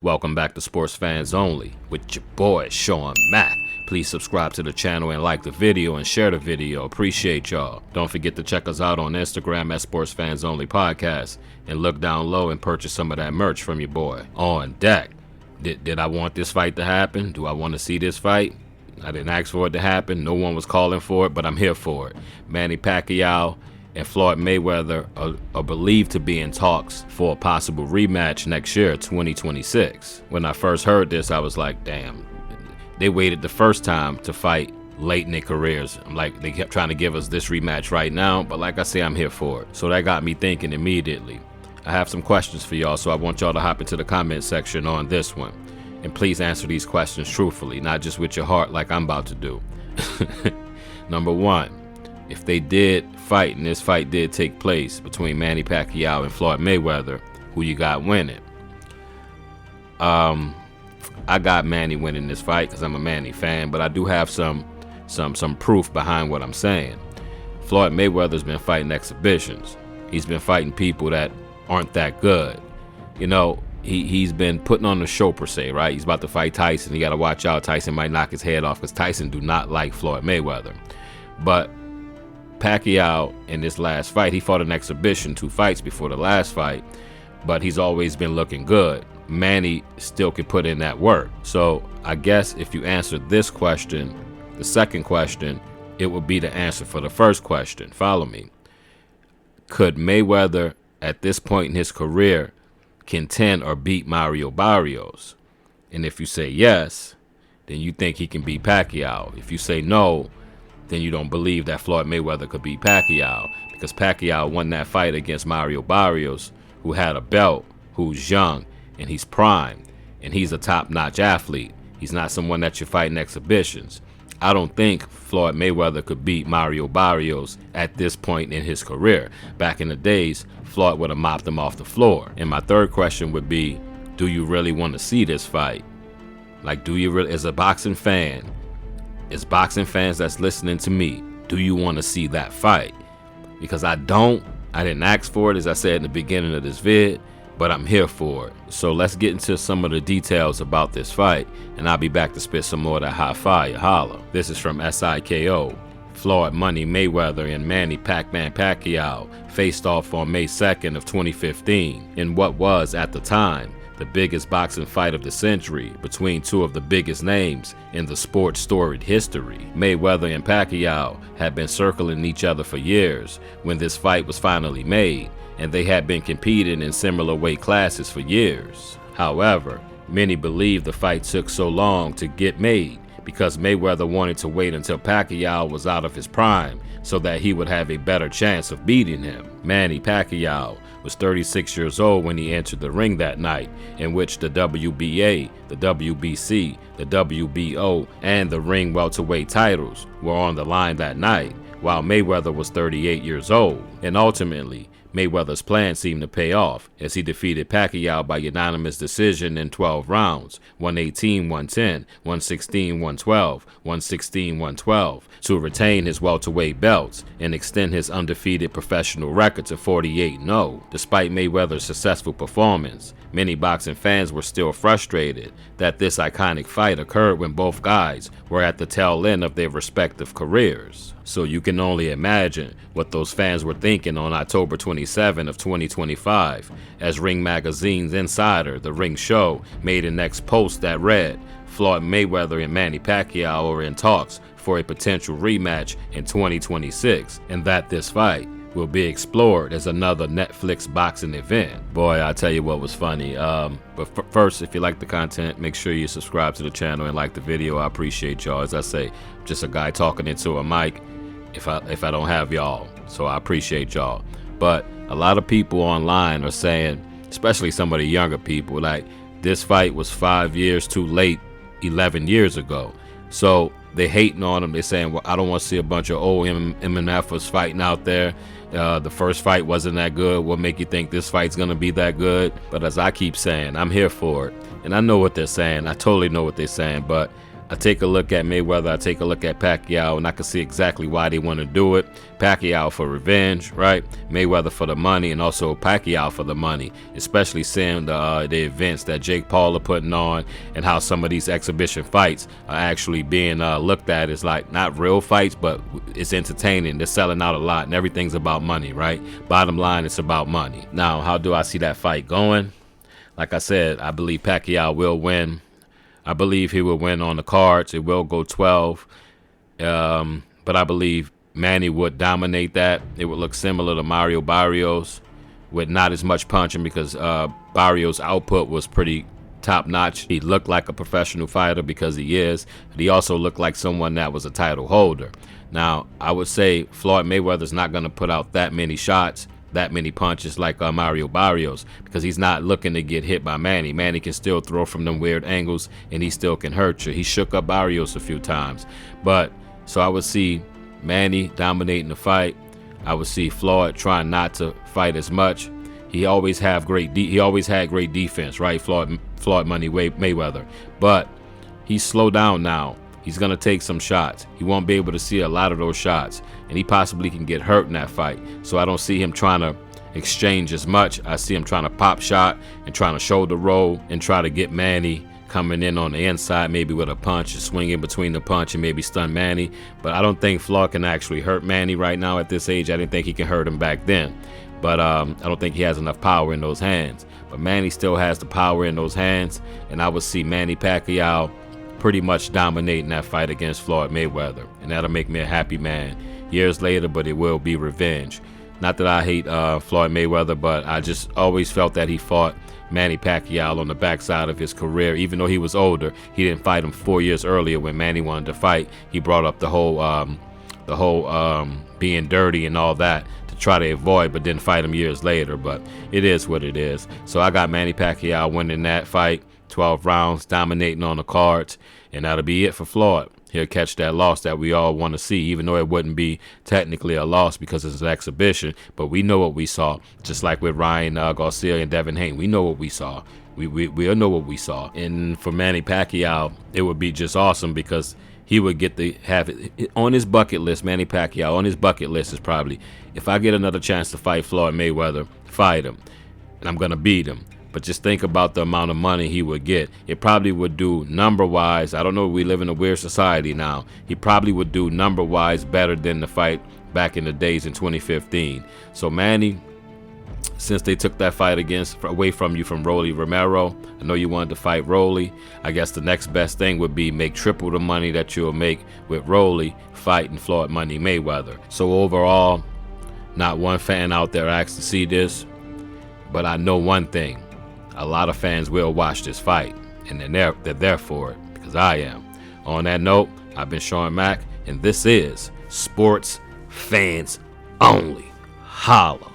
Welcome back to Sports Fans Only with your boy Sean Mack. Please subscribe to the channel and like the video and share the video. Appreciate y'all. Don't forget to check us out on Instagram at Sports Fans Only Podcast and look down low and purchase some of that merch from your boy. On deck. Did I want this fight to happen? Do I want to see this fight? I didn't ask for it to happen. No one was calling for it, but I'm here for it. Manny Pacquiao and Floyd Mayweather are believed to be in talks for a possible rematch next year, 2026. When I first heard this, I was like, damn, they waited the first time to fight late in their careers. I'm like, they kept trying to give us this rematch right now, but like I say, I'm here for it. So that got me thinking immediately. I have some questions for y'all, so I want y'all to hop into the comment section on this one. And please answer these questions truthfully, not just with your heart like I'm about to do. Number one, if they did fight, and this fight did take place between Manny Pacquiao and Floyd Mayweather, who you got winning? I got Manny winning this fight because I'm a Manny fan, but I do have some proof behind what I'm saying. Floyd Mayweather's been fighting exhibitions. He's been fighting people that aren't that good. You know, he's been putting on the show per se, right? He's about to fight Tyson. You got to watch out. Tyson might knock his head off because Tyson do not like Floyd Mayweather. But Pacquiao in this last fight, he fought an exhibition 2 fights before the last fight, but he's always been looking good. Manny still can put in that work. So I guess if you answer this question, the second question, it would be the answer for the first question. Follow me. Could Mayweather at this point in his career contend or beat Mario Barrios? And if you say yes, then you think he can beat Pacquiao. If you say no, then you don't believe that Floyd Mayweather could beat Pacquiao, because Pacquiao won that fight against Mario Barrios, who had a belt, who's young, and he's prime, and he's a top-notch athlete. He's not someone that you fight in exhibitions. I don't think Floyd Mayweather could beat Mario Barrios at this point in his career. Back in the days, Floyd would have mopped him off the floor. And my third question would be, do you really want to see this fight? Like, do you really, as a boxing fan, as boxing fans that's listening to me, do you want to see that fight? Because I didn't ask for it, as I said in the beginning of this vid, but I'm here for it. So let's get into some of the details about this fight, and I'll be back to spit some more of that hot fire. Holla. This is from SIKO. Floyd Money Mayweather and Manny Pac-Man Pacquiao faced off on May 2nd of 2015 in what was, at the time, the biggest boxing fight of the century between 2 of the biggest names in the sport's storied history. Mayweather and Pacquiao had been circling each other for years when this fight was finally made, and they had been competing in similar weight classes for years. However, many believe the fight took so long to get made because Mayweather wanted to wait until Pacquiao was out of his prime so that he would have a better chance of beating him. Manny Pacquiao was 36 years old when he entered the ring that night, in which the WBA, the WBC, the WBO, and the ring welterweight titles were on the line that night, while Mayweather was 38 years old. And ultimately, Mayweather's plan seemed to pay off as he defeated Pacquiao by unanimous decision in 12 rounds, 118-110, 116-112, 116-112, to retain his welterweight belts and extend his undefeated professional record to 48-0. Despite Mayweather's successful performance, many boxing fans were still frustrated that this iconic fight occurred when both guys were at the tail end of their respective careers. So you can only imagine what those fans were thinking on October 27 of 2025 as Ring Magazine's insider, The Ring Show, made a next post that read, Floyd Mayweather and Manny Pacquiao are in talks for a potential rematch in 2026, and that this fight will be explored as another Netflix boxing event. Boy, I tell you what was funny. But first, if you like the content, make sure you subscribe to the channel and like the video. I appreciate y'all. As I say, I'm just a guy talking into a mic if I don't have y'all. So I appreciate y'all. But a lot of people online are saying, especially some of the younger people, like, this fight was 5 years too late 11 years ago. So they hating on him. They're saying, well, I don't want to see a bunch of old MNFers fighting out there. The first fight wasn't that good. What make you think this fight's gonna be that good? But as I keep saying, I'm here for it. And I know what they're saying. I totally know what they're saying. But I take a look at Mayweather, I take a look at Pacquiao, and I can see exactly why they want to do it. Pacquiao for revenge, right? Mayweather for the money, and also Pacquiao for the money, especially seeing the events that Jake Paul are putting on, and how some of these exhibition fights are actually being looked at as like not real fights, but it's entertaining. They're selling out a lot, and everything's about money, right? Bottom line, it's about money. Now, how do I see that fight going? Like I said, I believe Pacquiao will win. I believe he will win on the cards. It will go 12. But I believe Manny would dominate that. It would look similar to Mario Barrios with not as much punching, because Barrios' output was pretty top notch. He looked like a professional fighter because he is. But he also looked like someone that was a title holder. Now, I would say Floyd Mayweather's not going to put out that many shots, that many punches like Mario Barrios, because he's not looking to get hit by Manny. Manny can still throw from them weird angles, and he still can hurt you. He shook up Barrios a few times. But so I would see Manny dominating the fight. I would see Floyd trying not to fight as much. He always had great defense, right? Floyd Money Mayweather. But he's slowed down now. He's going to take some shots. He won't be able to see a lot of those shots, and he possibly can get hurt in that fight. So I don't see him trying to exchange as much. I see him trying to pop shot and trying to shoulder roll and try to get Manny coming in on the inside, maybe with a punch, and swing in between the punch and maybe stun Manny. But I don't think Floyd can actually hurt Manny right now at this age. I didn't think he can hurt him back then. But I don't think he has enough power in those hands. But Manny still has the power in those hands, and I would see Manny Pacquiao pretty much dominating that fight against Floyd Mayweather, and that'll make me a happy man years later. But it will be revenge. Not that I hate Floyd Mayweather, but I just always felt that he fought Manny Pacquiao on the backside of his career. Even though he was older, he didn't fight him 4 years earlier when Manny wanted to fight. He brought up the whole being dirty and all that to try to avoid, but didn't fight him years later. But it is what it is. So I got Manny Pacquiao winning that fight, 12 rounds, dominating on the cards, and that'll be it for Floyd. He'll catch that loss that we all want to see, even though it wouldn't be technically a loss because it's an exhibition. But we know what we saw, just like with Ryan Garcia and Devin Haney. We know what we saw. We all know what we saw. And for Manny Pacquiao, it would be just awesome because he would get to have it on his bucket list. Manny Pacquiao on his bucket list is probably, if I get another chance to fight Floyd Mayweather, fight him, and I'm gonna beat him. But just think about the amount of money he would get. It probably would do number-wise. I don't know, we live in a weird society now. He probably would do number-wise better than the fight back in the days in 2015. So Manny, since they took that fight away from you from Rolly Romero, I know you wanted to fight Rolly. I guess the next best thing would be make triple the money that you'll make with Rolly fighting Floyd Money Mayweather. So overall, not one fan out there asked to see this, but I know one thing. A lot of fans will watch this fight, and they're there for it, because I am. On that note, I've been Sean Mack, and this is Sports Fans Only. Holla.